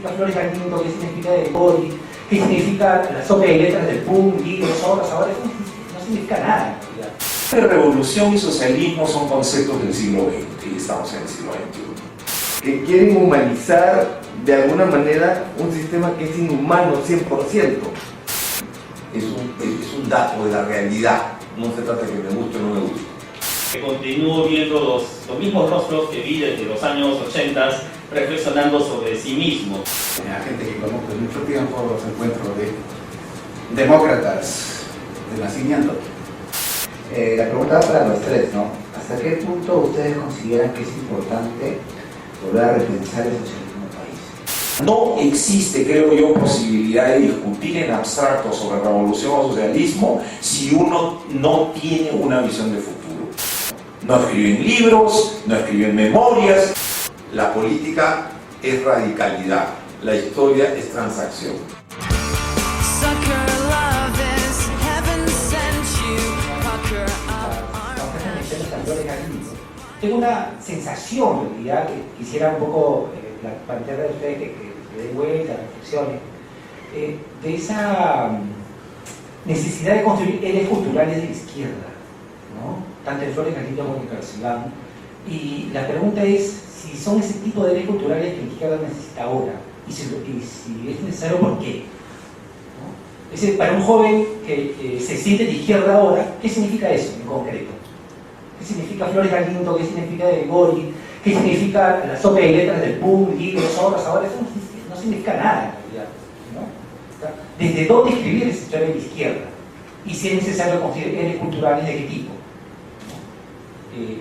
significa Flores Galindo, qué significa el Gori, qué significa la sopa de letras del PUM, y los otros, ahora eso no significa nada en realidad. Revolución y socialismo son conceptos del siglo XX y estamos en el siglo XXI. Que quieren humanizar de alguna manera un sistema que es inhumano 100%. Es un dato de la realidad, no se trata de que me guste o no me guste. Continúo viendo los mismos rostros que vi desde los años 80 reflexionando sobre sí mismo. La gente que conozco de mucho tiempo los encuentro de demócratas de nacimiento. La pregunta va para los tres, ¿no? ¿Hasta qué punto ustedes consideran que es importante volver a repensar el socialismo en el país? No existe, creo yo, posibilidad de discutir en abstracto sobre revolución o socialismo si uno no tiene una visión de futuro. No escriben libros, no escriben memorias. La política es radicalidad, la historia es transacción. Tengo una sensación, ya que quisiera un poco plantearle a ustedes que dé vuelta, reflexiones, de esa necesidad de construir ejes culturales de la izquierda, ¿no? Tanto en Flores Galindo como en Carlos Iván. Y la pregunta es si son ese tipo de ejes culturales que la izquierda necesita ahora, y si es necesario, ¿por qué? ¿No? Es decir, para un joven que se siente de izquierda ahora, ¿qué significa eso en concreto? ¿Qué significa Flores Galindo? ¿Qué significa el Gori? ¿Qué significa la sopa de letras del PUM, libros, otros? Ahora eso no significa nada en realidad, ¿no? O sea, ¿desde dónde escribir esa historia de la izquierda? Y si es necesario construir ejes culturales, ¿de qué tipo? ¿No?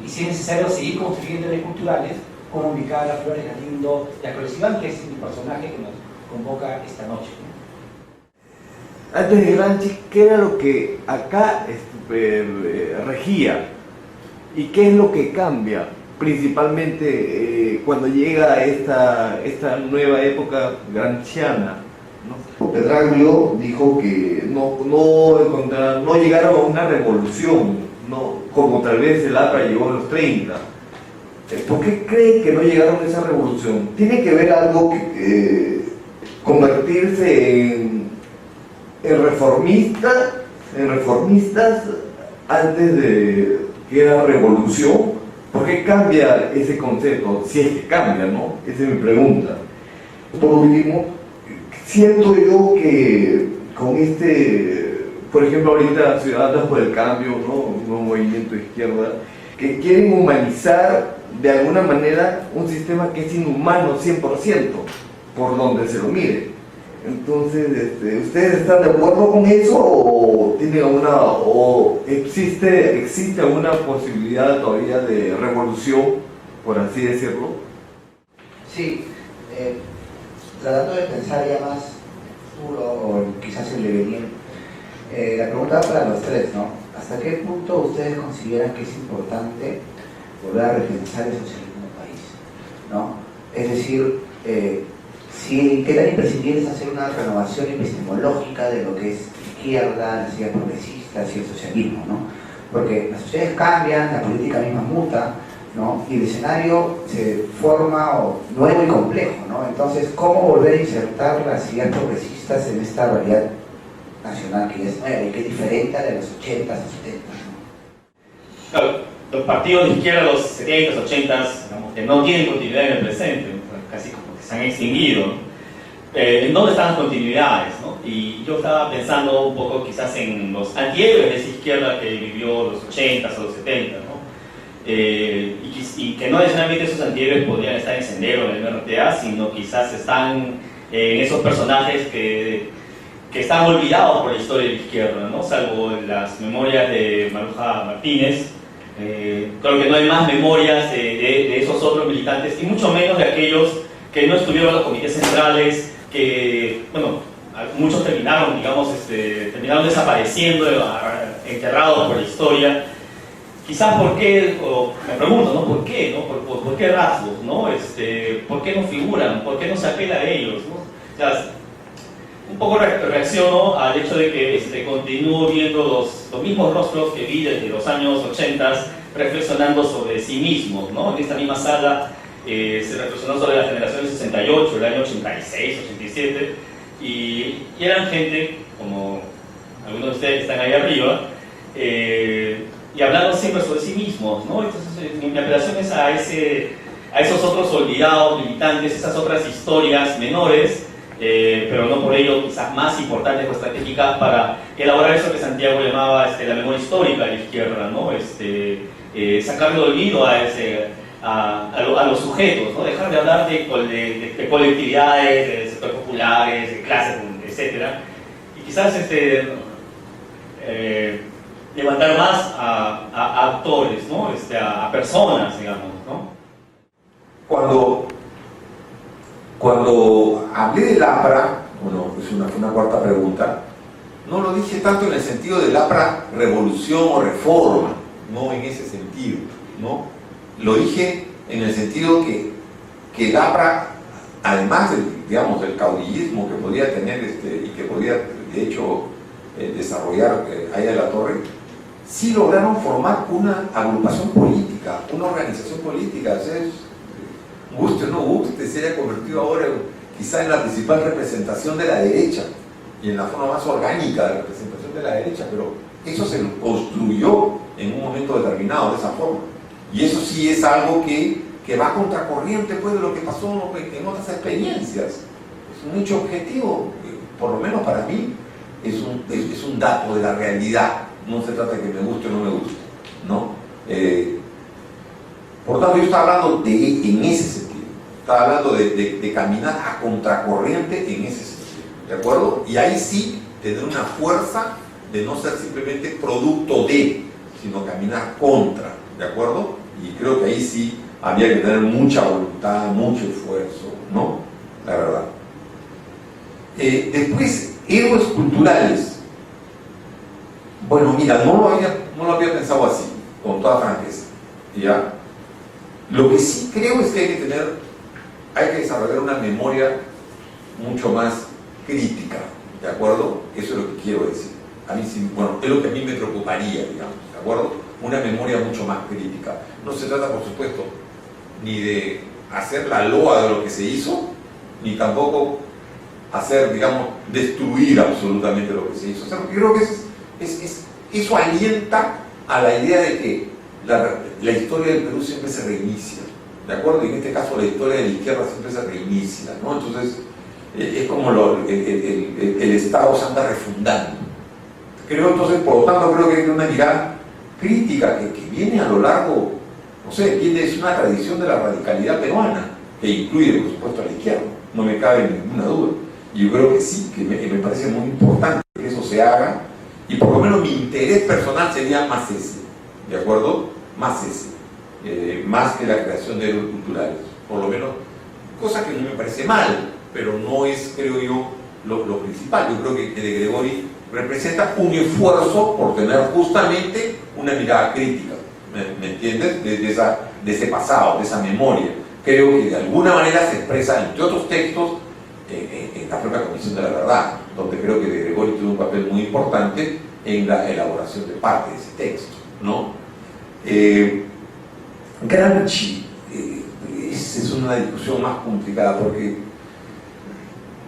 Y si es necesario seguir construyendo ejes culturales, como ubicar a Flores Galindo y a Carlos Iván, que es el personaje que nos convoca esta noche, ¿no? Antes de Gramsci, ¿qué era lo que acá regía? ¿Y qué es lo que cambia? Principalmente cuando llega esta nueva época gramsciana, ¿no? Pedraglio dijo que no llegaron a una revolución, ¿no? Como tal vez el APRA llegó en los 30. ¿Por qué creen que no llegaron a esa revolución? tiene que ver algo que convertirse en reformistas antes de que era revolución. ¿Por qué cambia ese concepto? Si es que cambia, ¿no? Esa es mi pregunta. Por último, siento yo que con por ejemplo, ahorita Ciudadanos por el Cambio, ¿no? Un nuevo movimiento de izquierda, que quieren humanizar de alguna manera un sistema que es inhumano 100%, por donde se lo mire. Entonces, ¿ustedes están de acuerdo con eso o existe alguna posibilidad todavía de revolución, por así decirlo? Sí, tratando de pensar ya más puro o quizás en Lenin, la pregunta va para los tres, ¿no? ¿Hasta qué punto ustedes consideran que es importante volver a repensar el socialismo en el país, ¿no? Es decir, qué tan imprescindible es hacer una renovación epistemológica de lo que es izquierda, las ideas progresistas y el socialismo, ¿no? Porque las sociedades cambian, la política misma muta, ¿no? Y el escenario se forma nuevo y complejo, ¿no? Entonces, ¿cómo volver a insertar las ideas progresistas en esta realidad nacional que ya es nueva y que es diferente a la de los 80s, 70s, ¿no? Claro, los partidos de izquierda de los 70s, 80s, digamos, que no tienen continuidad en el presente, casi como que se han extinguido, ¿no? ¿En dónde están las continuidades, ¿no? Y yo estaba pensando un poco quizás en los antihéroes de esa izquierda que vivió los 80s o los 70s, ¿no? Y que no necesariamente esos antihéroes podrían estar en Sendero, en el MRTA, sino quizás están en esos personajes que están olvidados por la historia de la izquierda, ¿no? Salvo las memorias de Maruja Martínez. Creo que no hay más memorias de esos otros militantes, y mucho menos de aquellos que no estuvieron en los comités centrales, que, bueno, muchos terminaron, digamos, terminaron desapareciendo, enterrados por la historia. Quizás por qué, o me pregunto, ¿no? ¿Por qué, no? ¿Por qué rasgos, no? ¿Por qué no figuran? ¿Por qué no se apela a ellos, no? O sea, un poco reacciono al hecho de que continúo viendo los mismos rostros que vi desde los años 80 reflexionando sobre sí mismos, ¿no? En esta misma sala se reflexionó sobre la generación del 68, el año 86, 87, y eran gente, como algunos de ustedes que están ahí arriba, y hablaron siempre sobre sí mismos, ¿no? Entonces mi apelación es a esos otros olvidados militantes, esas otras historias menores, pero no por ello quizás más importantes o estratégicas para elaborar eso que Santiago llamaba la memoria histórica de la izquierda, ¿no? Sacar de olvido a los sujetos, ¿no? Dejar de hablar de colectividades, de sectores populares, de clases, etc. Y quizás levantar más a actores, ¿no? A personas, digamos, ¿no? Cuando hablé del APRA, bueno, fue una cuarta pregunta, no lo dije tanto en el sentido del APRA revolución o reforma, no en ese sentido, ¿no? Lo dije en el sentido que el APRA, además del caudillismo que podía tener y que podía, de hecho, desarrollar ahí de la Torre, sí lograron formar una agrupación política, una organización política. O sea, guste o no guste, se haya convertido ahora quizá en la principal representación de la derecha y en la forma más orgánica de representación de la derecha, pero eso se construyó en un momento determinado de esa forma. Y eso sí es algo que va contracorriente pues, de lo que pasó en otras experiencias. Es un hecho objetivo, por lo menos para mí, es un dato de la realidad. No se trata de que me guste o no me guste, ¿no? Por tanto, yo estaba hablando en ese sentido. Estaba hablando de caminar a contracorriente en ese sentido, ¿de acuerdo? Y ahí sí tener una fuerza de no ser simplemente producto de, sino caminar contra, ¿de acuerdo? Y creo que ahí sí había que tener mucha voluntad, mucho esfuerzo, ¿no? La verdad. Después, héroes culturales. Bueno, mira, no lo había pensado así, con toda franqueza, ¿ya? Lo que sí creo es que hay que desarrollar una memoria mucho más crítica, ¿de acuerdo? Eso es lo que quiero decir. A mí sí, bueno, es lo que a mí me preocuparía, digamos, ¿de acuerdo? Una memoria mucho más crítica. No se trata, por supuesto, ni de hacer la loa de lo que se hizo, ni tampoco hacer, digamos, destruir absolutamente lo que se hizo. O sea, yo creo que eso alienta a la idea de que la historia del Perú siempre se reinicia, ¿de acuerdo? Y en este caso la historia de la izquierda siempre se reinicia, ¿no? Entonces, es como el Estado se anda refundando. Entonces, por lo tanto, creo que hay una mirada crítica que viene a lo largo, no sé, es una tradición de la radicalidad peruana, que incluye, por supuesto, a la izquierda, no me cabe ninguna duda. Y yo creo que sí, que me parece muy importante que eso se haga, y por lo menos mi interés personal sería más ese, ¿de acuerdo? Más ese, más que la creación de héroes culturales, por lo menos, cosa que no me parece mal, pero no es, creo yo, lo principal. Yo creo que de Gregori representa un esfuerzo por tener justamente una mirada crítica, ¿me entiendes? De ese pasado, de esa memoria. Creo que de alguna manera se expresa entre otros textos en la propia Comisión de la Verdad, donde creo que de Gregori tuvo un papel muy importante en la elaboración de parte de ese texto, ¿no? Gramsci, es una discusión más complicada porque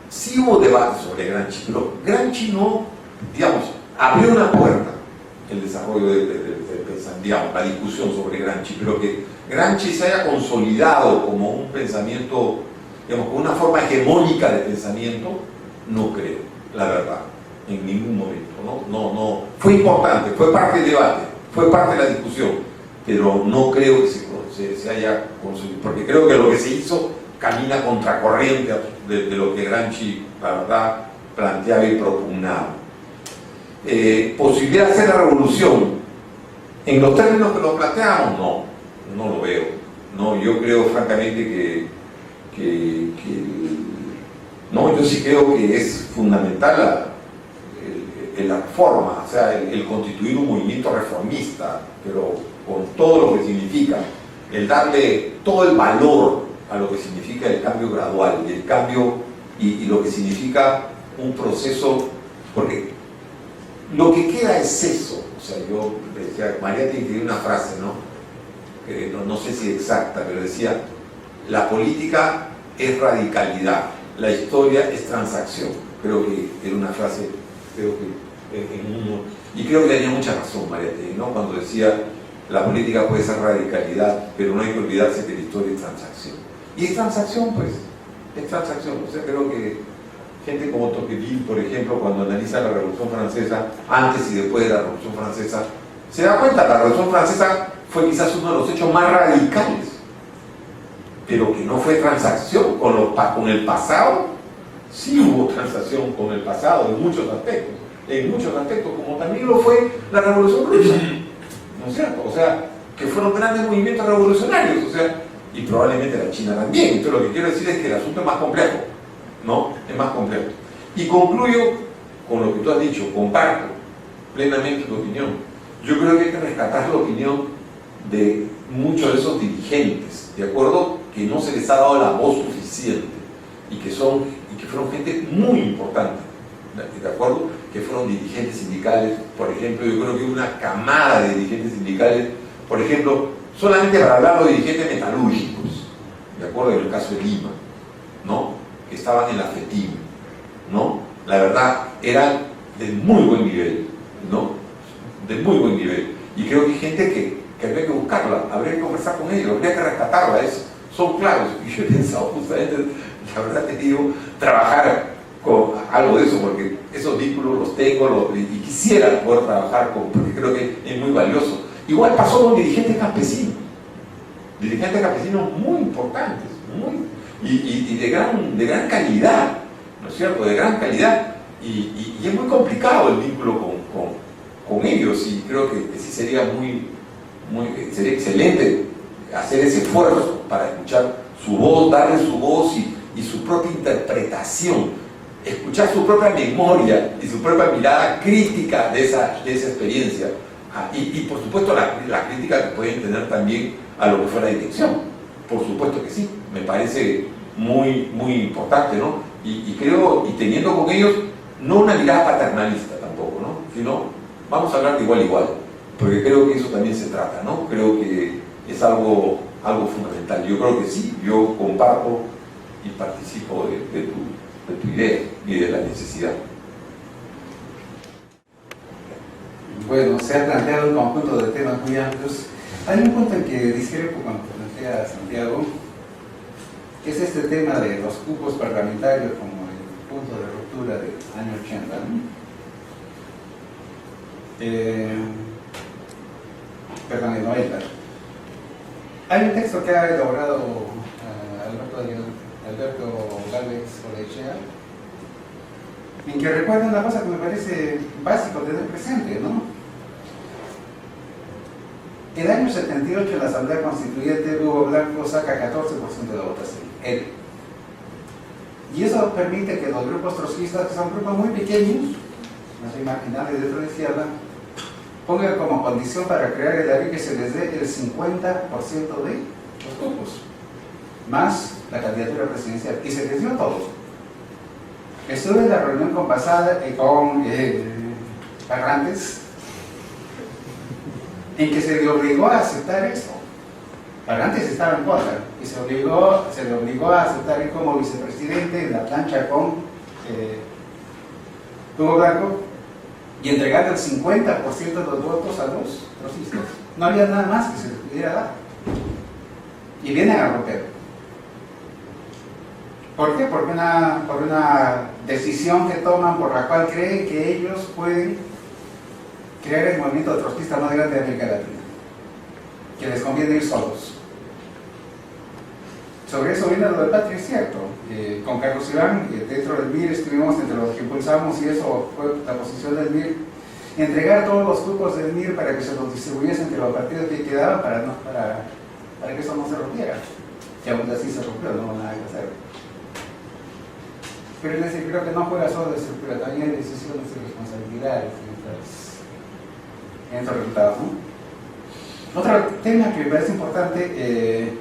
sí hubo debate sobre Gramsci, pero Gramsci no, digamos, abrió una puerta el desarrollo del pensamiento, digamos, la discusión sobre Gramsci, pero que Gramsci se haya consolidado como un pensamiento, digamos, como una forma hegemónica de pensamiento, no creo, la verdad, en ningún momento, no, fue importante, fue parte del debate, fue parte de la discusión, pero no creo que se haya consolidado, porque creo que lo que se hizo camina contracorriente de lo que Gramsci, la verdad, planteaba y propugnaba. Posibilidad de hacer la revolución, en los términos que lo planteamos, no lo veo. No, yo creo francamente no, yo sí creo que es fundamental la reforma, o sea, el constituir un movimiento reformista, pero con todo lo que significa, el darle todo el valor a lo que significa el cambio gradual y el cambio y lo que significa un proceso, porque lo que queda es eso. O sea, yo decía, María tiene una frase, ¿no? Que no sé si exacta, pero decía, la política es radicalidad, la historia es transacción. Creo que era una frase, y creo que tenía mucha razón María Teresa, ¿no? Cuando decía, la política puede ser radicalidad, pero no hay que olvidarse que la historia es transacción. Y es transacción, pues, es transacción. O sea, creo que gente como Tocqueville, por ejemplo, cuando analiza la Revolución Francesa, antes y después de la Revolución Francesa, se da cuenta que la Revolución Francesa fue quizás uno de los hechos más radicales, pero que no fue transacción con el pasado. Sí hubo transacción con el pasado en muchos aspectos, como también lo fue la Revolución Rusa, ¿no es cierto? O sea, que fueron grandes movimientos revolucionarios, o sea, y probablemente la China también. Entonces lo que quiero decir es que el asunto es más complejo, ¿no? Es más complejo. Y concluyo con lo que tú has dicho, comparto plenamente tu opinión. Yo creo que hay que rescatar la opinión de muchos de esos dirigentes, ¿de acuerdo? Que no se les ha dado la voz suficiente y que fueron gente muy importante, ¿de acuerdo? Que fueron dirigentes sindicales, por ejemplo. Yo creo que una camada de dirigentes sindicales, por ejemplo, solamente para hablar de dirigentes metalúrgicos, ¿de acuerdo? En el caso de Lima, ¿no? Que estaban en la FETIM, ¿no? La verdad, eran de muy buen nivel, ¿no? De muy buen nivel. Y creo que hay gente que habría que buscarla, habría que conversar con ellos, habría que rescatarla, son claros. Y yo he pensado justamente, la verdad te digo, trabajar con algo de eso, porque esos vínculos los tengo y quisiera poder trabajar porque creo que es muy valioso. Igual pasó con dirigentes campesinos muy importantes, y de gran calidad, ¿no es cierto? De gran calidad, y es muy complicado el vínculo con ellos, y creo que sí sería sería excelente hacer ese esfuerzo para escuchar su voz, darle su voz y su propia interpretación, escuchar su propia memoria y su propia mirada crítica de esa experiencia. Y por supuesto la crítica que pueden tener también a lo que fue la dirección, por supuesto que sí, me parece muy importante, ¿no? Y creo, y teniendo con ellos no una mirada paternalista tampoco, ¿no? Sino vamos a hablar de igual a igual, porque creo que eso también se trata, ¿no? Creo que es algo fundamental. Yo creo que sí, yo comparto y participo de tu idea y de la necesidad. Bueno, se ha planteado un conjunto de temas muy amplios. Hay un punto en que discrepo con lo que plantea Santiago, que es este tema de los cupos parlamentarios como el punto de ruptura del año 80, ¿no? Perdón, el 90. Hay un texto que ha elaborado Alberto Gálvez Olechea, en que recuerda una cosa que me parece básico tener presente, ¿no? El año 78 en la Asamblea Constituyente Hugo Blanco saca 14% de votación, él. Y eso permite que los grupos trotskistas, que son grupos muy pequeños, no soy marginales dentro de la izquierda, pongan como condición para crear el ARI que se les dé el 50% de los cupos, más la candidatura presidencial, y se les dio todo. Estuve en la reunión con Parrantes, en que se le obligó a aceptar esto. Parrantes estaba en contra, y se le obligó a aceptar él como vicepresidente en la plancha con Hugo Blanco, y entregar el 50% de los votos a los trotskistas. No había nada más que se les pudiera dar. Y vienen a romper. ¿Por qué? Por una decisión que toman por la cual creen que ellos pueden crear el movimiento trotskista más grande de América Latina, que les conviene ir solos. Sobre eso viene lo del Patria, es cierto. Con Carlos Iván, dentro del MIR, estuvimos entre los que impulsamos, y eso fue la posición del MIR, entregar todos los grupos del MIR para que se los distribuyesen entre los partidos que quedaban para que eso no se rompiera. Que aún así se rompió, no hubo nada que hacer. Pero es decir, creo que no juega solo de estructura, también hay decisiones y responsabilidades en estos resultados, ¿no? Otro tema que me parece importante,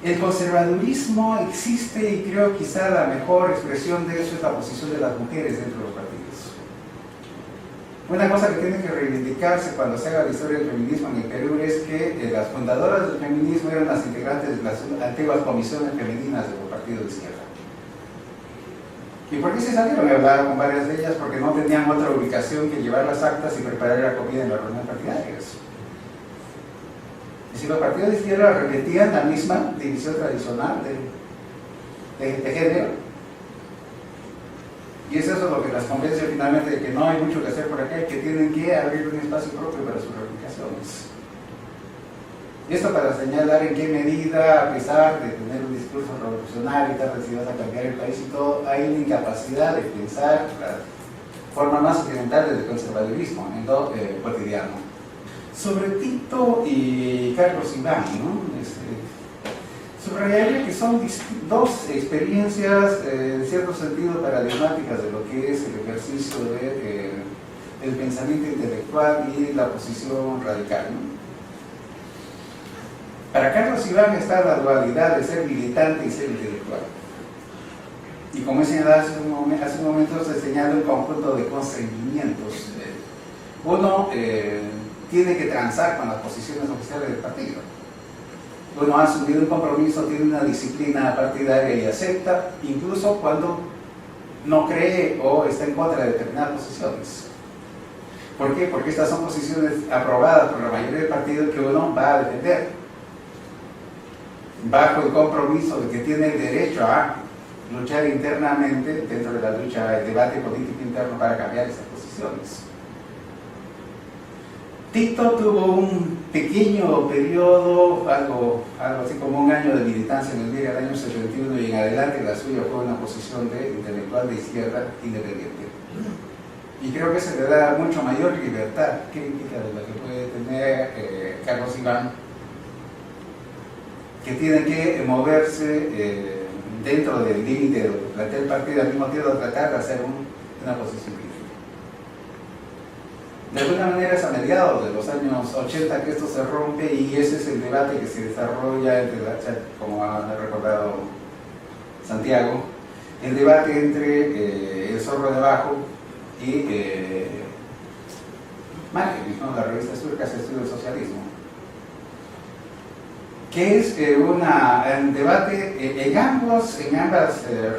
el conservadurismo existe, y creo quizá la mejor expresión de eso es la posición de las mujeres dentro de los partidos. Una cosa que tiene que reivindicarse cuando se haga la historia del feminismo en el Perú es que las fundadoras del feminismo eran las integrantes de las antiguas comisiones femeninas de los partidos de izquierda. ¿Y por qué se salieron? He hablado con varias de ellas porque no tenían otra ubicación que llevar las actas y preparar la comida en las reuniones partidarias. Y si los partidos de izquierda repetían la misma división tradicional de género, y es eso lo que las convence finalmente de que no hay mucho que hacer por acá y que tienen que abrir un espacio propio para sus reivindicaciones. Y esto para señalar en qué medida, a pesar de tener un discurso revolucionario y estar decididos a cambiar el país y todo, hay una incapacidad de pensar la forma más occidental del conservadurismo en lo cotidiano. Sobre Tito y Carlos Iván, ¿no? Subrayaría que son dos experiencias en cierto sentido paradigmáticas de lo que es el ejercicio del pensamiento intelectual y la posición radical, ¿no? Para Carlos Iván está la dualidad de ser militante y ser intelectual. Y como he señalado hace un momento, se señala un conjunto de constreñimientos. Uno tiene que transar con las posiciones oficiales del partido. Uno ha asumido un compromiso, tiene una disciplina partidaria y acepta, incluso cuando no cree o está en contra de determinadas posiciones. ¿Por qué? Porque estas son posiciones aprobadas por la mayoría del partido que uno va a defender, bajo el compromiso de que tiene el derecho a luchar internamente dentro de la lucha, el debate político interno para cambiar esas posiciones. Tito tuvo un pequeño periodo, algo así como un año de militancia en el MIR, el año 71 y en adelante la suya fue una posición de intelectual de izquierda independiente. Y creo que se le da mucho mayor libertad crítica de la que puede tener Carlos Iván, que tiene que moverse dentro del límite de lo que plantea el partido, al mismo tiempo tratar de hacer una posición crítica. De alguna manera es a mediados de los años 80 que esto se rompe y ese es el debate que se desarrolla entre, como ha recordado Santiago, el debate entre el Zorro de Abajo y Margen, ¿no? La revista Surcas Estudio del Socialismo, que es un debate, en ambas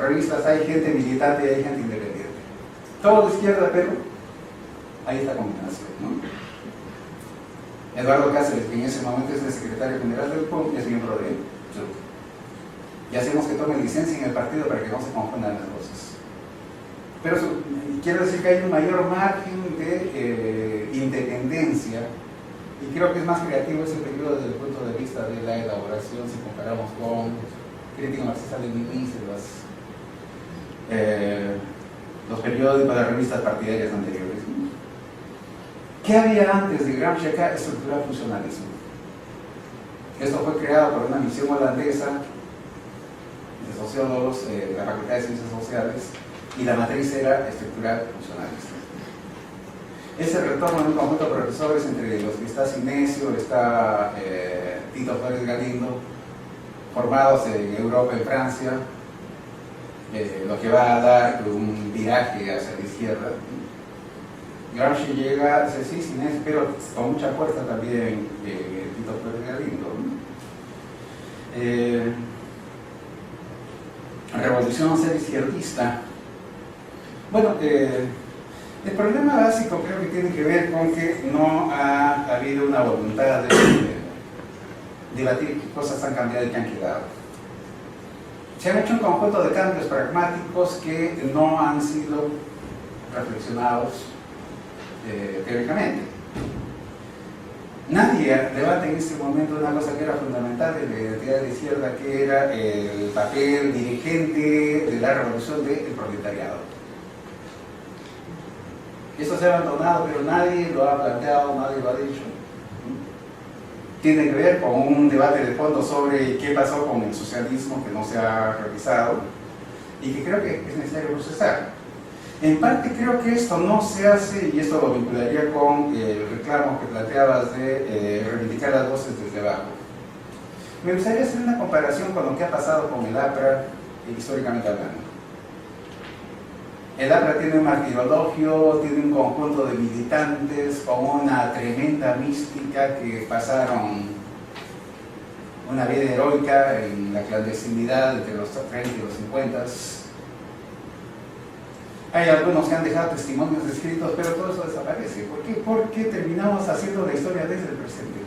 revistas hay gente militante y hay gente independiente. Todo de izquierda, pero hay esta combinación, ¿no? Eduardo Cáceres, que en ese momento es el secretario general del PUM, es miembro de SUC. Y hacemos que tome licencia en el partido para que no se confundan las cosas. Pero quiero decir que hay un mayor margen de independencia. Y creo que es más creativo ese periodo desde el punto de vista de la elaboración si comparamos con crítica marxista-leninista y los periodos de las revistas partidarias anteriores. ¿Qué había antes de Gramsci acá? Estructural funcionalismo. Esto fue creado por una misión holandesa de sociólogos de la Facultad de Ciencias Sociales y la matriz era estructural funcionalista. Ese retorno de un conjunto de profesores, entre los que está Sinesio, está Tito Flores Galindo, formados en Europa, en Francia, lo que va a dar un viraje hacia la izquierda. Gramsci llega, sí, Sinesio, pero con mucha fuerza también Tito Flores Galindo. Revolución ser izquierdista. Bueno, el problema básico creo que tiene que ver con que no ha habido una voluntad de debatir qué cosas han cambiado y qué han quedado. Se han hecho un conjunto de cambios pragmáticos que no han sido reflexionados teóricamente. Nadie debate en este momento una cosa que era fundamental de la identidad de la izquierda, que era el papel dirigente de la revolución del proletariado. Eso se ha abandonado, pero nadie lo ha planteado, nadie lo ha dicho. Tiene que ver con un debate de fondo sobre qué pasó con el socialismo que no se ha revisado y que creo que es necesario procesar. En parte creo que esto no se hace, y esto lo vincularía con el reclamo que planteabas de reivindicar las voces desde abajo. Me gustaría hacer una comparación con lo que ha pasado con el APRA históricamente hablando. El APRA tiene un martirologio, tiene un conjunto de militantes con una tremenda mística que pasaron una vida heroica en la clandestinidad entre los 30 y los 50. Hay algunos que han dejado testimonios escritos, pero todo eso desaparece. ¿Por qué? Porque terminamos haciendo la historia desde el presente.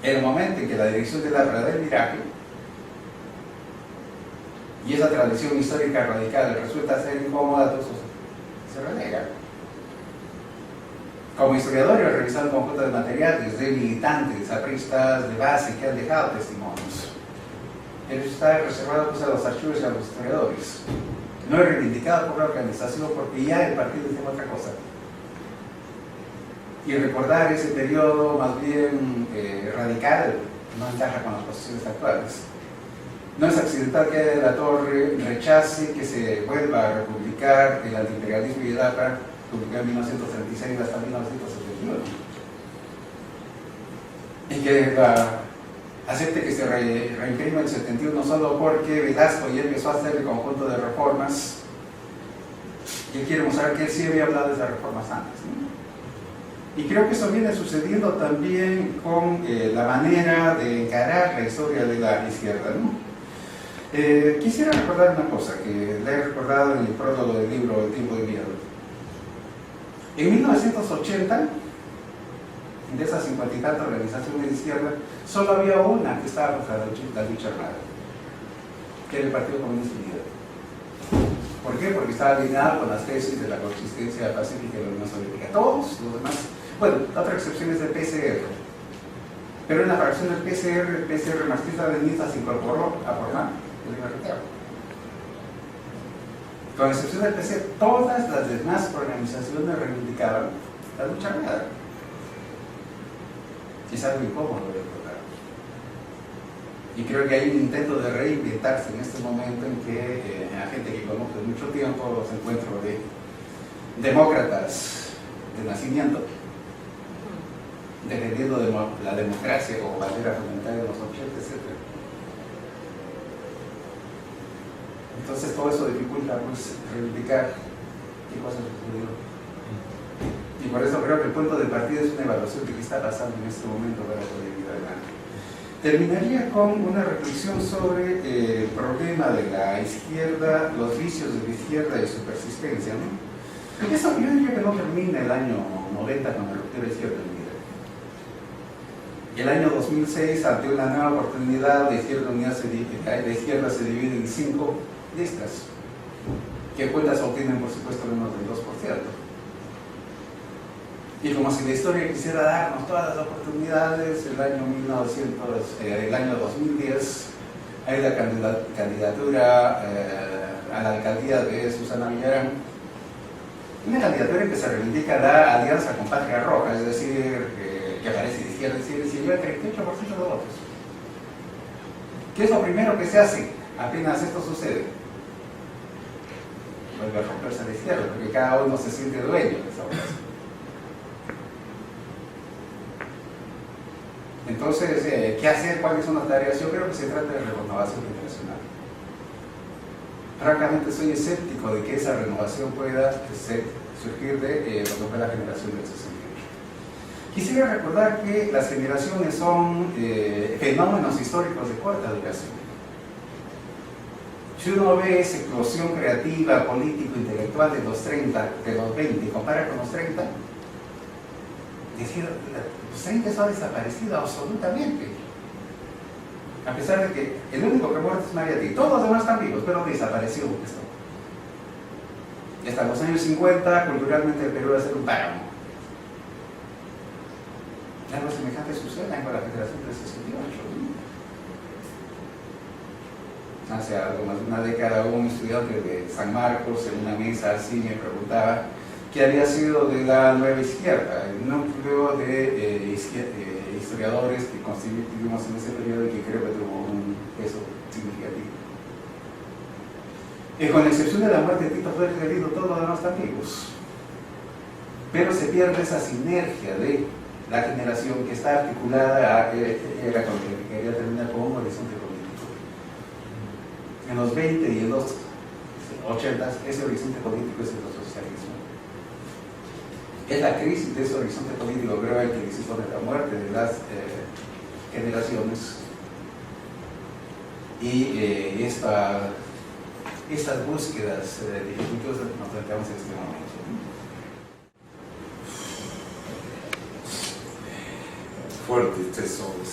El momento en que la dirección del APRA del viraje y esa tradición histórica radical resulta ser incómoda, todo eso se relega. Como historiador, he revisado un conjunto de materiales de militantes, apristas de base que han dejado testimonios. Eso está reservado pues, a los archivos y a los historiadores. No es reivindicado por la organización porque ya el partido dice otra cosa. Y recordar ese periodo más bien radical no encaja con las posiciones actuales. No es accidental que de la Torre rechace que se vuelva a republicar el antiimperialismo y el APRA, publicado en 1936 hasta 1971. Y que acepte que se reimprima el 71 solo porque Velasco ya empezó a hacer el conjunto de reformas y él quiere mostrar que él sí había hablado de esas reformas antes, ¿no? Y creo que eso viene sucediendo también con la manera de encarar la historia de la izquierda, ¿no? Quisiera recordar una cosa que le he recordado en el prólogo del libro El tiempo de miedo. En 1980, de esas 50 y tantas organizaciones de izquierda, solo había una que estaba contra la lucha armada, que era el Partido Comunista Unido. ¿Por qué? Porque estaba alineado con las tesis de la consistencia pacífica de la Unión Soviética. Todos los demás, bueno, la otra excepción es el PCR. Pero en la fracción del PCR, el PCR marxista-leninista se incorporó a formar el libertario. Con excepción del PCR, todas las demás organizaciones reivindicaban la lucha armada. Es algo incómodo de recordar. Y creo que hay un intento de reinventarse en este momento en que a gente que conozco de mucho tiempo los encuentro de demócratas de nacimiento, defendiendo la democracia como bandera fundamental de los 80, etc. Entonces todo eso dificulta pues reivindicar qué cosas sucedieron. Y por eso creo que el punto del partido es una evaluación de qué está pasando en este momento para poder ir adelante. Terminaría con una reflexión sobre el problema de la izquierda, los vicios de la izquierda y su persistencia, ¿no? Y eso yo diría que no termina el año 90 con la ruptura izquierda unida. Y el año 2006, ante una nueva oportunidad, la izquierda se divide en 5 listas, que cuentas obtienen por supuesto menos del 2%. Y como si la historia quisiera darnos todas las oportunidades, el año 2010 hay la candidatura a la alcaldía de Susana Villarán, una candidatura en que se reivindica la alianza con Patria Roja, es decir, que aparece de izquierda, y se lleva el 38% de votos. ¿Qué es lo primero que se hace apenas esto sucede? Vuelve a romperse a la izquierda, porque cada uno se siente dueño de esa votación. Entonces, ¿qué hacer? ¿Cuáles son las tareas? Yo creo que se trata de renovación generacional. Francamente soy escéptico de que esa renovación pueda surgir de lo que fue la generación del 68. Quisiera recordar que las generaciones son fenómenos históricos de corta duración. Si uno ve esa explosión creativa, político-intelectual de los 30, de los 20 y compara con los 30, decir, los 30 eso ha desaparecido absolutamente. A pesar de que el único que muere es Mariátegui, todos los demás están vivos, pero desapareció esto. Y hasta los años 50, culturalmente el Perú va a ser un páramo. Algo semejante sucede con la generación del 68. Hace algo más de una década hubo un estudiante de San Marcos en una mesa así me preguntaba qué había sido de la nueva izquierda, el núcleo de historiadores que constituimos en ese periodo y que creo que tuvo un peso significativo. Y con la excepción de la muerte de Tito Flores Garrido, todos los demás están vivos. Pero se pierde esa sinergia de la generación que está articulada, era con que quería terminar con un horizonte político. En los 20 y en los 80s, ese horizonte político es el socialismo. Es la crisis de ese horizonte político, creo, el que insisto, de la muerte de las generaciones y estas búsquedas definitivas que nos planteamos en este momento. Fuerte eso es.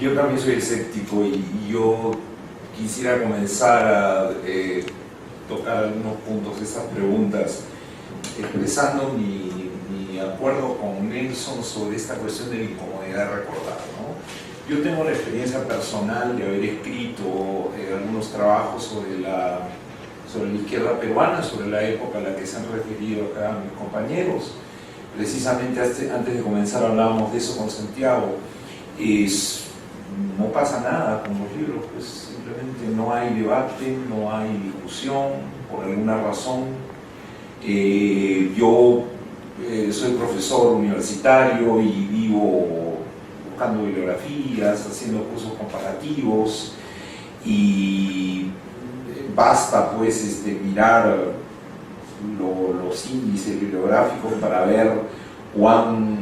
Yo también soy escéptico y yo quisiera comenzar a tocar algunos puntos de estas preguntas, expresando mi acuerdo con Nelson sobre esta cuestión de la incomodidad de recordar, ¿no? Yo tengo la experiencia personal de haber escrito algunos trabajos sobre la izquierda peruana, sobre la época a la que se han referido acá mis compañeros. Precisamente antes de comenzar hablábamos de eso con Santiago. No pasa nada con los libros, pues simplemente no hay debate, no hay discusión, por alguna razón. Yo soy profesor universitario y vivo buscando bibliografías, haciendo cursos comparativos, y basta pues mirar los índices bibliográficos para ver cuán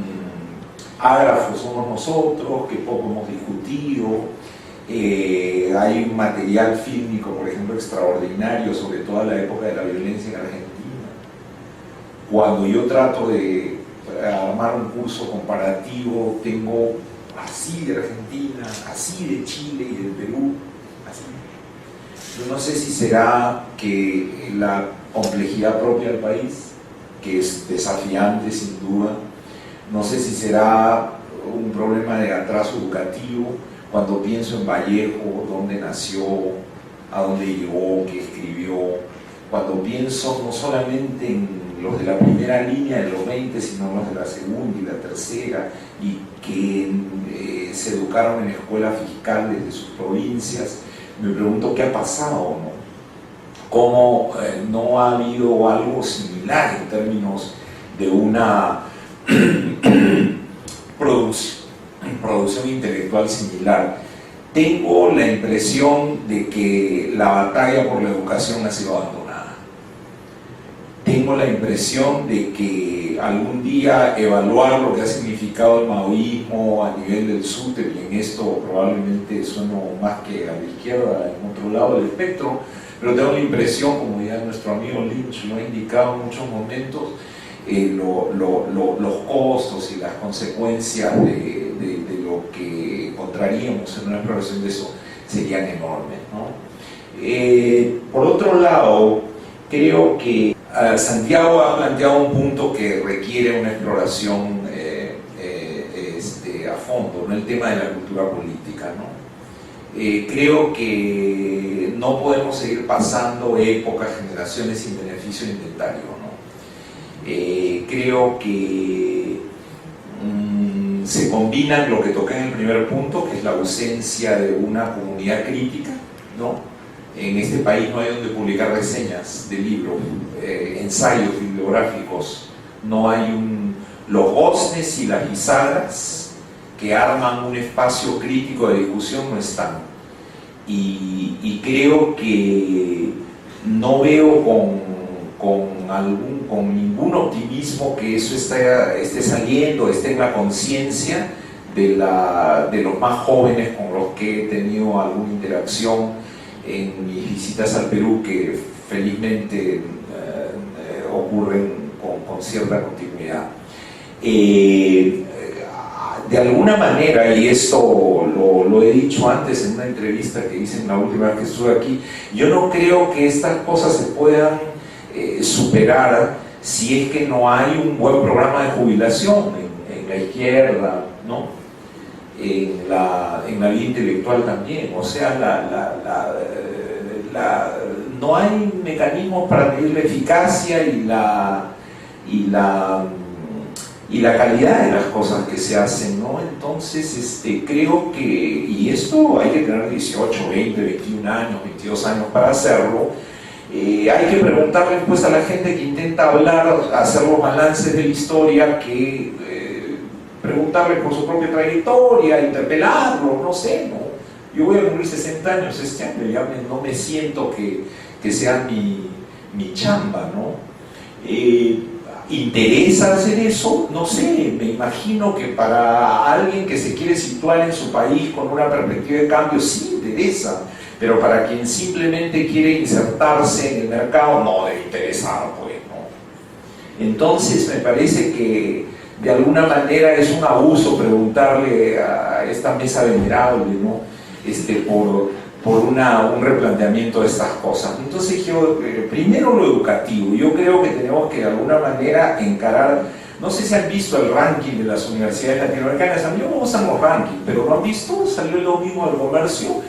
ágrafos somos nosotros, que poco hemos discutido. Hay un material fílmico, por ejemplo, extraordinario sobre toda la época de la violencia en Argentina. Cuando yo trato de armar un curso comparativo, tengo así de Argentina, así de Chile y del Perú, así. Yo no sé si será que la complejidad propia del país, que es desafiante sin duda, no sé si será un problema de atraso educativo. Cuando pienso en Vallejo, dónde nació, a dónde llegó, qué escribió, cuando pienso no solamente en los de la primera línea de los 20, sino los de la segunda y la tercera, y que se educaron en escuela fiscal desde sus provincias, me pregunto qué ha pasado, ¿no? Cómo no ha habido algo similar en términos de una producción intelectual similar. Tengo la impresión de que la batalla por la educación ha sido abandonada. Tengo la impresión de que algún día evaluar lo que ha significado el maoísmo a nivel del SUTEP, y en esto probablemente sueno más que a la izquierda en otro lado del espectro, pero tengo la impresión, como ya nuestro amigo Lynch lo ha indicado en muchos momentos, los costos y las consecuencias de lo que encontraríamos en una exploración de eso serían enormes, ¿no? Por otro lado, creo que Santiago ha planteado un punto que requiere una exploración a fondo, ¿no? El tema de la cultura política, ¿no? Creo que no podemos seguir pasando épocas, generaciones sin beneficio de inventario, ¿no? Creo que se combina lo que toqué en el primer punto, que es la ausencia de una comunidad crítica, ¿no? En este país no hay donde publicar reseñas de libros, ensayos bibliográficos, no hay los goznes y las bisagras que arman un espacio crítico de discusión no están. Y creo que no veo con ningún optimismo que eso esté saliendo, esté en la conciencia de los más jóvenes con los que he tenido alguna interacción en mis visitas al Perú, que felizmente ocurren con cierta continuidad. De alguna manera, y esto lo he dicho antes en una entrevista que hice en la última vez que estuve aquí, yo no creo que estas cosas se puedan superar si es que no hay un buen programa de jubilación en la izquierda, ¿no? En la vida intelectual también. O sea, no hay mecanismos para medir la eficacia y la calidad de las cosas que se hacen, ¿no? Entonces, creo que, y esto hay que tener 18, 20, 21 años, 22 años para hacerlo. Hay que preguntarle pues a la gente que intenta hablar, hacer los balances de la historia, que preguntarle por su propia trayectoria, interpelarlo, no sé, ¿no? Yo voy a cumplir 60 años este año, ya no me siento que que sea mi chamba, ¿no? ¿Interesa hacer eso? No sé, me imagino que para alguien que se quiere situar en su país con una perspectiva de cambio sí interesa, pero para quien simplemente quiere insertarse en el mercado no debe interesar, pues, ¿no? Entonces me parece que de alguna manera es un abuso preguntarle a esta mesa venerable, ¿no? por un replanteamiento de estas cosas. Entonces yo, primero lo educativo, yo creo que tenemos que de alguna manera encarar, no sé si han visto el ranking de las universidades latinoamericanas, a mí me gustan los rankings, pero ¿lo han visto? Salió el domingo del comercio,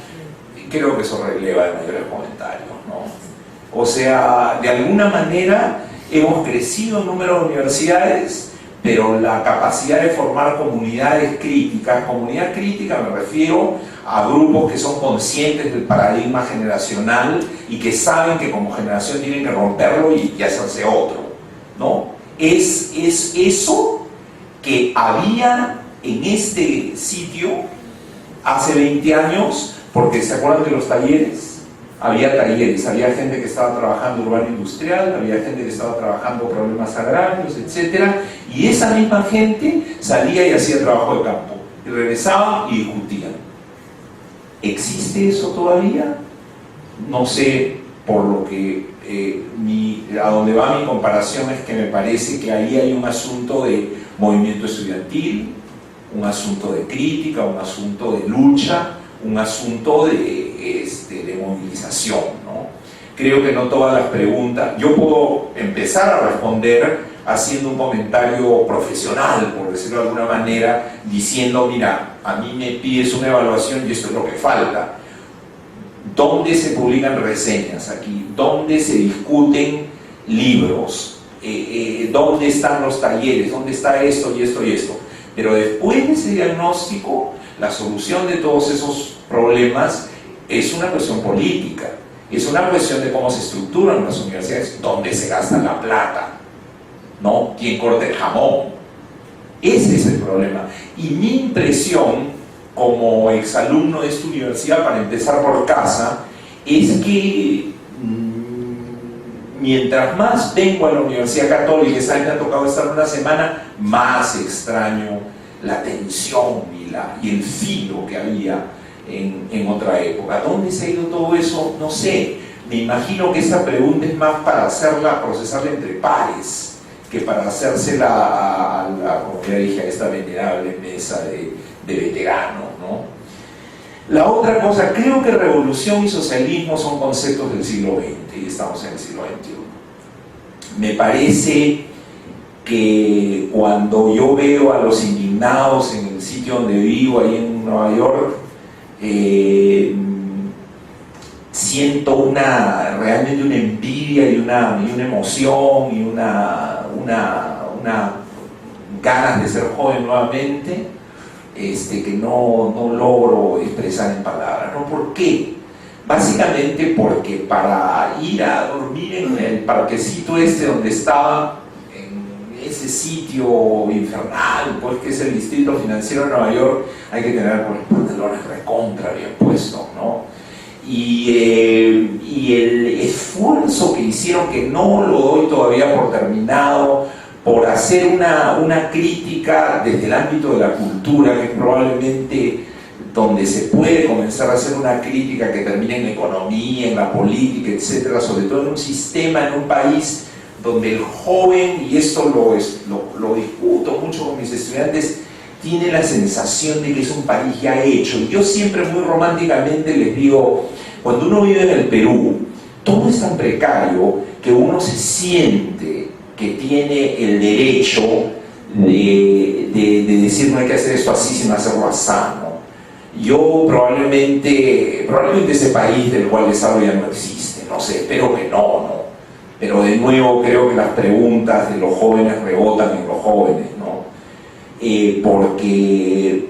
y creo que eso releva de mayores comentarios, ¿no? O sea, de alguna manera hemos crecido en número de universidades, pero la capacidad de formar comunidades críticas, comunidad crítica me refiero a grupos que son conscientes del paradigma generacional y que saben que como generación tienen que romperlo y hacerse otro, ¿no? Es eso que había en este sitio hace 20 años, porque ¿se acuerdan de los talleres? Había talleres, había gente que estaba trabajando urbano industrial, había gente que estaba trabajando problemas agrarios, etc. Y esa misma gente salía y hacía trabajo de campo, y regresaban y discutían. ¿Existe eso todavía? No sé, por lo que a donde va mi comparación es que me parece que ahí hay un asunto de movimiento estudiantil, un asunto de crítica, un asunto de lucha, un asunto de movilización, ¿no? Creo que no todas las preguntas, yo puedo empezar a responder haciendo un comentario profesional, por decirlo de alguna manera, diciendo, mira, a mí me pides una evaluación y esto es lo que falta. ¿Dónde se publican reseñas aquí? ¿Dónde se discuten libros? ¿Dónde están los talleres? ¿Dónde está esto y esto y esto? Pero después de ese diagnóstico, la solución de todos esos problemas es una cuestión política, es una cuestión de cómo se estructuran las universidades, dónde se gasta la plata, ¿no? ¿Quién corta el jamón? Ese es el problema. Y mi impresión como exalumno de esta universidad, para empezar por casa, es que mientras más vengo a la Universidad Católica, esa vez me ha tocado estar una semana, más extraño la tensión y el filo que había en otra época. ¿Dónde se ha ido todo eso? No sé. Me imagino que esa pregunta es más para procesarla entre pares, que para hacérsela como ya dije, a esta venerable mesa de veteranos, ¿no? La otra cosa, creo que revolución y socialismo son conceptos del siglo XX y estamos en el siglo XXI. Me parece que cuando yo veo a los indignados en el sitio donde vivo, ahí en Nueva York, siento realmente una envidia y una emoción y una ganas de ser joven nuevamente, que no logro expresar en palabras. ¿No? ¿Por qué? Básicamente porque para ir a dormir en el parquecito donde estaba, ese sitio infernal, pues, que es el Distrito Financiero de Nueva York, hay que tener pues, pantalones recontra bien puestos, ¿no? Y el esfuerzo que hicieron, que no lo doy todavía por terminado, por hacer una crítica desde el ámbito de la cultura, que es probablemente donde se puede comenzar a hacer una crítica que termine en la economía, en la política, etcétera, sobre todo en un sistema, en un país donde el joven, y esto lo discuto mucho con mis estudiantes, tiene la sensación de que es un país ya hecho. Y yo siempre muy románticamente les digo, cuando uno vive en el Perú, todo es tan precario que uno se siente que tiene el derecho de decir no hay que hacer esto así sino hacerlo así, ¿no? Yo probablemente ese país del cual les hablo ya no existe, no sé, espero que no. Pero de nuevo creo que las preguntas de los jóvenes rebotan en los jóvenes, ¿no? Porque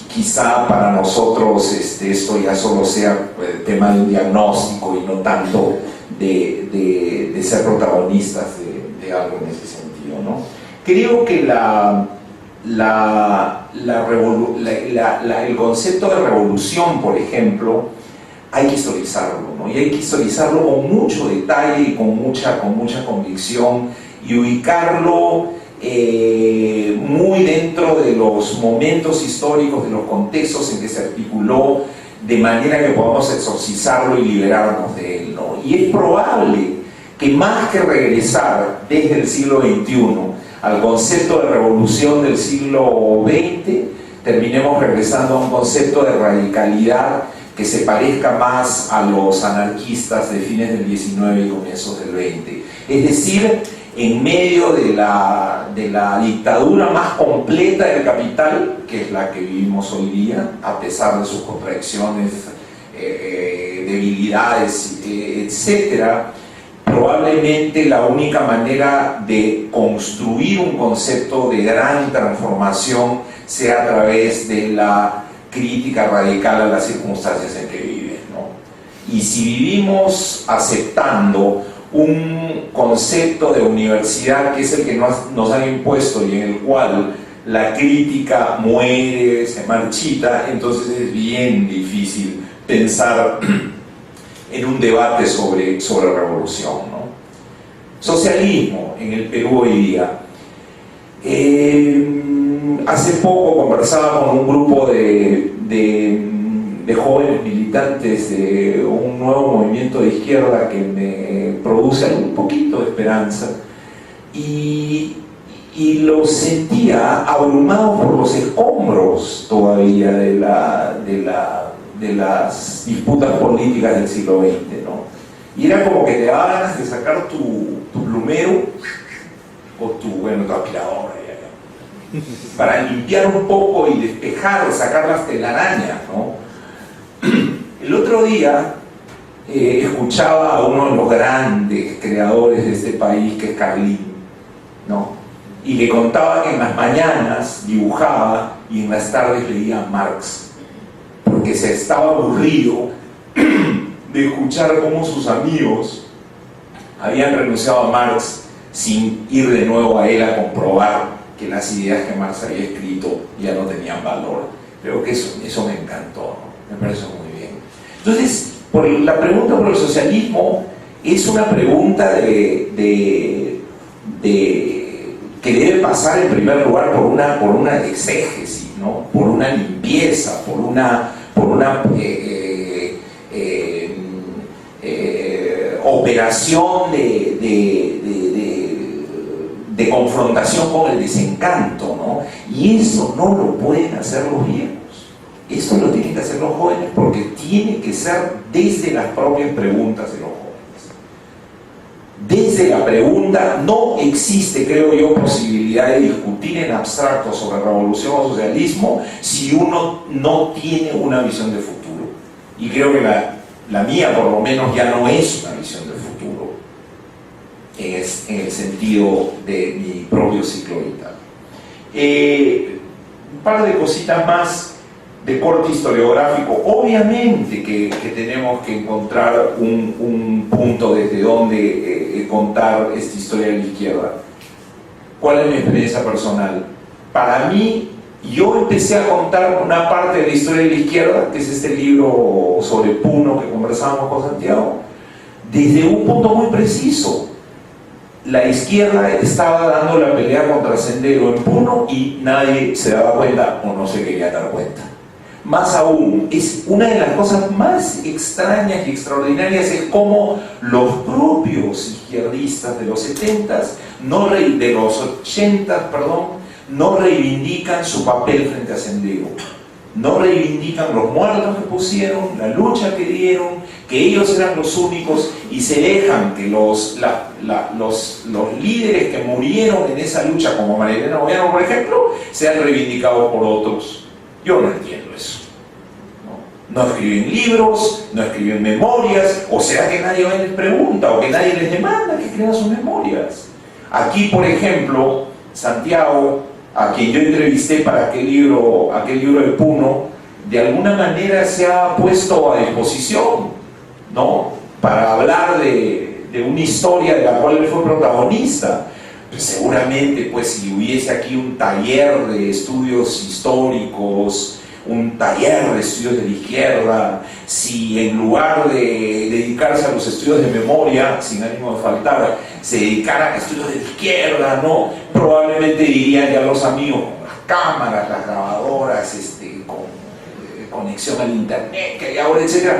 quizá para nosotros esto ya solo sea el tema de un diagnóstico y no tanto de ser protagonistas de algo en ese sentido, ¿no? Creo que el concepto de revolución, por ejemplo, hay que historizarlo, ¿no? Y hay que historizarlo con mucho detalle y con mucha convicción y ubicarlo muy dentro de los momentos históricos, de los contextos en que se articuló, de manera que podamos exorcizarlo y liberarnos de él, ¿no? Y es probable que más que regresar desde el siglo XXI al concepto de revolución del siglo XX, terminemos regresando a un concepto de radicalidad que se parezca más a los anarquistas de fines del XIX y comienzos del XX. Es decir, en medio de la dictadura más completa del capital, que es la que vivimos hoy día, a pesar de sus contradicciones, debilidades, etcétera, probablemente la única manera de construir un concepto de gran transformación sea a través de la crítica radical a las circunstancias en que viven, ¿no? Y si vivimos aceptando un concepto de universidad que es el que nos han impuesto y en el cual la crítica muere, se marchita, entonces es bien difícil pensar en un debate sobre revolución, ¿no? Socialismo en el Perú hoy día. Hace poco conversaba con un grupo de jóvenes militantes de un nuevo movimiento de izquierda que me produce un poquito de esperanza y los sentía abrumados por los escombros todavía de las disputas políticas del siglo XX, ¿no? Y era como que te daba ganas de sacar tu plumero o tu aspiradora para limpiar un poco y despejar, sacar las telarañas, ¿no? El otro día escuchaba a uno de los grandes creadores de este país, que es Carlín, ¿no? Y le contaba que en las mañanas dibujaba y en las tardes leía Marx, porque se estaba aburrido de escuchar cómo sus amigos habían renunciado a Marx sin ir de nuevo a él a comprobar que las ideas que Marx había escrito ya no tenían valor. Creo que eso me encantó, ¿no? Me parece muy bien. Entonces, la pregunta por el socialismo es una pregunta que debe pasar en primer lugar por una exégesis, ¿no? Por una limpieza, por una operación de confrontación con el desencanto, ¿no? Y eso no lo pueden hacer los viejos, esto lo tienen que hacer los jóvenes, porque tiene que ser desde las propias preguntas de los jóvenes. Desde la pregunta no existe, creo yo, posibilidad de discutir en abstracto sobre revolución o socialismo si uno no tiene una visión de futuro. Y creo que la mía, por lo menos, ya no es una visión de futuro en el sentido de mi propio ciclo vital. Un par de cositas más de corte historiográfico. Obviamente que tenemos que encontrar un punto desde donde contar esta historia de la izquierda. ¿Cuál es mi experiencia personal? Para mí, yo empecé a contar una parte de la historia de la izquierda, que es este libro sobre Puno que conversábamos con Santiago, desde un punto muy preciso. La izquierda estaba dando la pelea contra Sendero en Puno y nadie se daba cuenta o no se quería dar cuenta. Más aún, es una de las cosas más extrañas y extraordinarias es cómo los propios izquierdistas de los 70s, de los 80, no reivindican su papel frente a Sendero. No reivindican los muertos que pusieron, la lucha que dieron, que ellos eran los únicos, y se dejan que los líderes que murieron en esa lucha, como María Elena Moyano, por ejemplo, sean reivindicados por otros. Yo no entiendo eso. No escriben libros, no escriben memorias, o será que nadie les pregunta, o que nadie les demanda que escriban sus memorias. Aquí, por ejemplo, Santiago, a quien yo entrevisté para aquel libro de Puno, de alguna manera se ha puesto a disposición, ¿no? Para hablar de una historia de la cual él fue protagonista. Pues seguramente, pues, si hubiese aquí un taller de estudios históricos un taller de estudios de la izquierda, si en lugar de dedicarse a los estudios de memoria, sin ánimo de faltar, se dedicara a estudios de la izquierda, ¿no? Probablemente dirían ya los amigos, con las cámaras, las grabadoras, con conexión al internet, que hay ahora, etc.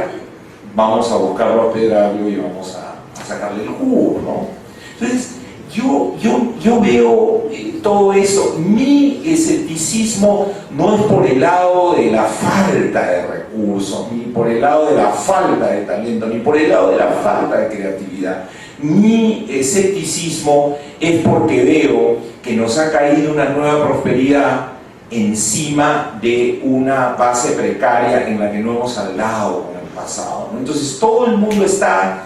Vamos a buscarlo a Pedralio y vamos a sacarle el jugo, ¿no? Entonces, yo veo todo eso. Mi escepticismo no es por el lado de la falta de recursos, ni por el lado de la falta de talento, ni por el lado de la falta de creatividad. Mi escepticismo es porque veo que nos ha caído una nueva prosperidad encima de una base precaria en la que no hemos hablado con el pasado, ¿no? Entonces todo el mundo está,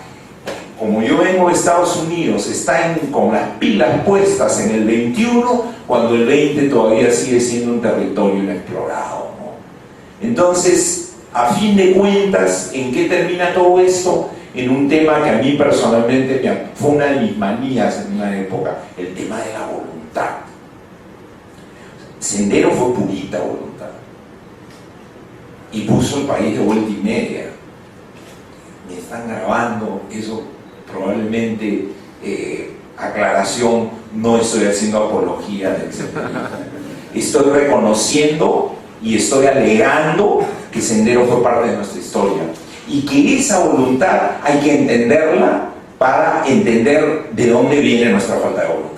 como yo vengo de Estados Unidos, está con las pilas puestas en el 21, cuando el 20 todavía sigue siendo un territorio inexplorado, ¿no? Entonces, a fin de cuentas, ¿en qué termina todo esto? En un tema que a mí personalmente fue una de mis manías en una época, el tema de la voluntad. Sendero fue purita voluntad y puso el país de vuelta y media. Me están grabando, eso probablemente, aclaración, no estoy haciendo apología del senderismo. Estoy reconociendo y estoy alegando que Sendero fue parte de nuestra historia y que esa voluntad hay que entenderla para entender de dónde viene nuestra falta de voluntad.